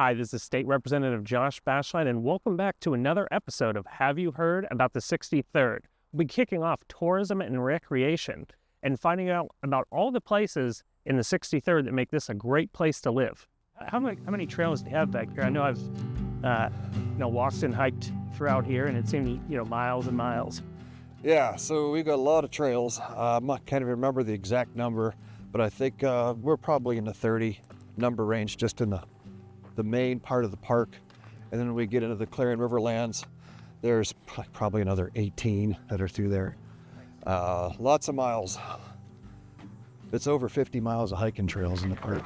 Hi, this is State Representative Josh Bashline, and welcome back to another episode of Have You Heard About the 63rd? We'll be kicking off tourism and recreation and finding out about all the places in the 63rd that make this a great place to live. How many trails do you have back here? I know I've walked and hiked throughout here, and it seemed miles and miles. Yeah, so we've got a lot of trails. I can't even remember the exact number, but I think we're probably in the 30 number range just in the main part of the park. And then when we get into the Clarion River lands, there's probably another 18 that are through there. Lots of miles. It's over 50 miles of hiking trails in the park.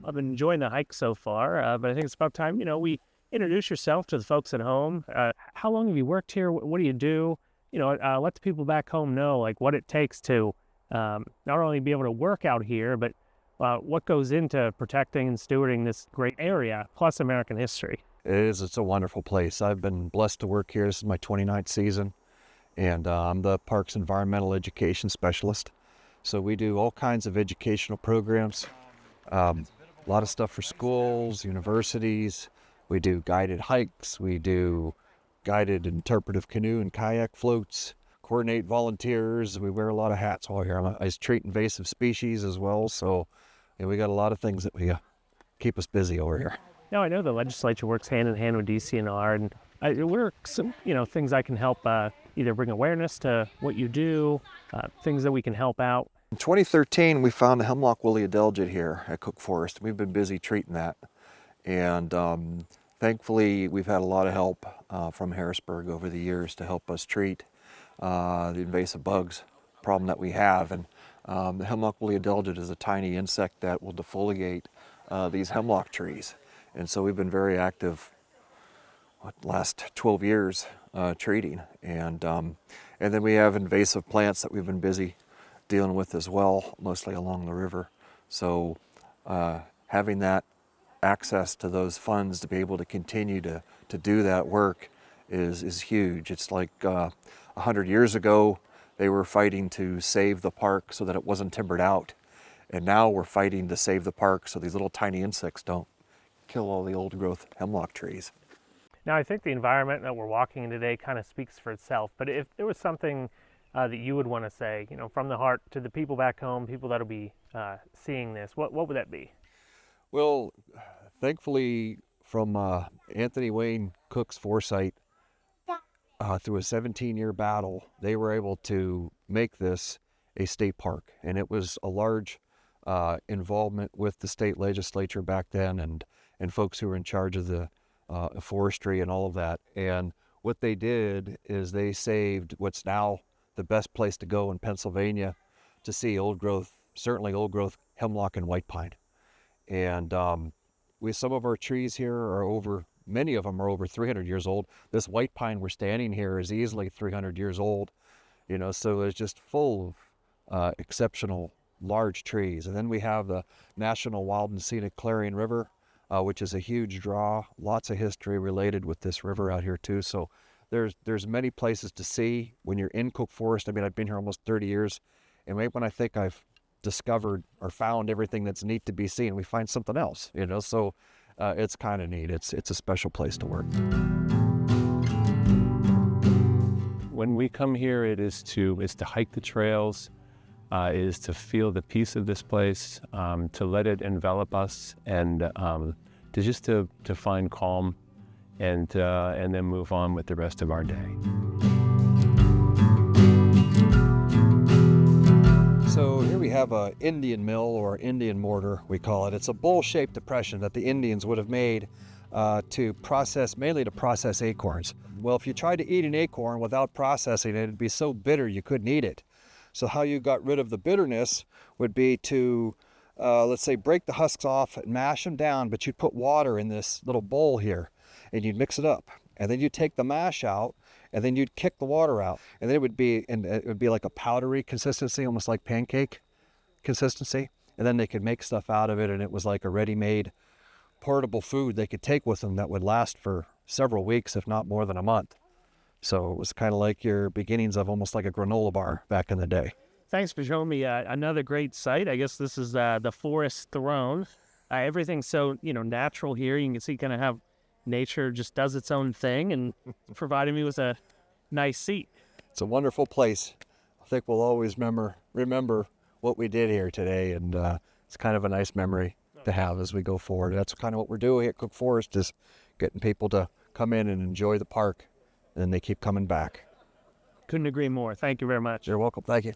I've been enjoying the hike so far, but I think it's about time, we introduce yourself to the folks at home. How long have you worked here? What do you do? Let the people back home know what it takes to not only be able to work out here, but what goes into protecting and stewarding this great area, plus American history. It's a wonderful place. I've been blessed to work here. This is my 29th season, and I'm the Parks Environmental Education Specialist. So we do all kinds of educational programs, a lot of stuff for schools, universities. We do guided hikes. We do guided interpretive canoe and kayak floats, coordinate volunteers. We wear a lot of hats while here. I treat invasive species as well, so we got a lot of things that we keep us busy over here. Now, I know the legislature works hand in hand with DCNR, and we're some things I can help either bring awareness to what you do, things that we can help out. In 2013, we found a hemlock woolly adelgid here at Cook Forest. We've been busy treating that, and thankfully, we've had a lot of help from Harrisburg over the years to help us treat the invasive bugs problem that we have. And the hemlock woolly adelgid is a tiny insect that will defoliate these hemlock trees. And so we've been very active last 12 years treating. And then we have invasive plants that we've been busy dealing with as well, mostly along the river. So having that access to those funds to be able to continue to do that work is huge. It's like 100 years ago, they were fighting to save the park so that it wasn't timbered out. And now we're fighting to save the park so these little tiny insects don't kill all the old growth hemlock trees. Now, I think the environment that we're walking in today kind of speaks for itself, but if there was something that you would want to say, from the heart to the people back home, people that'll be seeing this, what would that be? Well, thankfully, from Anthony Wayne Cook's foresight, through a 17-year battle, they were able to make this a state park. And it was a large involvement with the state legislature back then and folks who were in charge of the forestry and all of that. And what they did is they saved what's now the best place to go in Pennsylvania to see certainly old growth hemlock and white pine. And some of our trees here are many of them are over 300 years old. This white pine we're standing here is easily 300 years old, so it's just full of exceptional large trees. And then we have the National Wild and Scenic Clarion River, which is a huge draw, lots of history related with this river out here too. So there's many places to see when you're in Cook Forest. I mean, I've been here almost 30 years, and right when I think I've discovered or found everything that's neat to be seen, we find something else, so it's kind of neat. It's a special place to work. When we come here, it is to hike the trails, it is to feel the peace of this place, to let it envelop us, and to find calm, and then move on with the rest of our day. So here we have a Indian mill, or Indian mortar, we call it. It's a bowl-shaped depression that the Indians would have made mainly to process acorns. Well, if you tried to eat an acorn without processing it, it'd be so bitter you couldn't eat it. So how you got rid of the bitterness would be to, let's say, break the husks off and mash them down, but you'd put water in this little bowl here, and you'd mix it up. And then you'd take the mash out, and then you'd kick the water out. And then it would be like a powdery consistency, almost like pancake consistency. And then they could make stuff out of it, and it was like a ready-made portable food they could take with them that would last for several weeks, if not more than a month. So it was kind of like your beginnings of almost like a granola bar back in the day. Thanks for showing me another great site. I guess this is the Forest Throne. Everything's so, natural here. You can see kind of how nature just does its own thing and provided me with a nice seat. It's a wonderful place. I think we'll always remember what we did here today, and it's kind of a nice memory to have as we go forward. That's kind of what we're doing at Cook Forest, is getting people to come in and enjoy the park, and then they keep coming back. Couldn't agree more. Thank you very much. You're welcome. Thank you.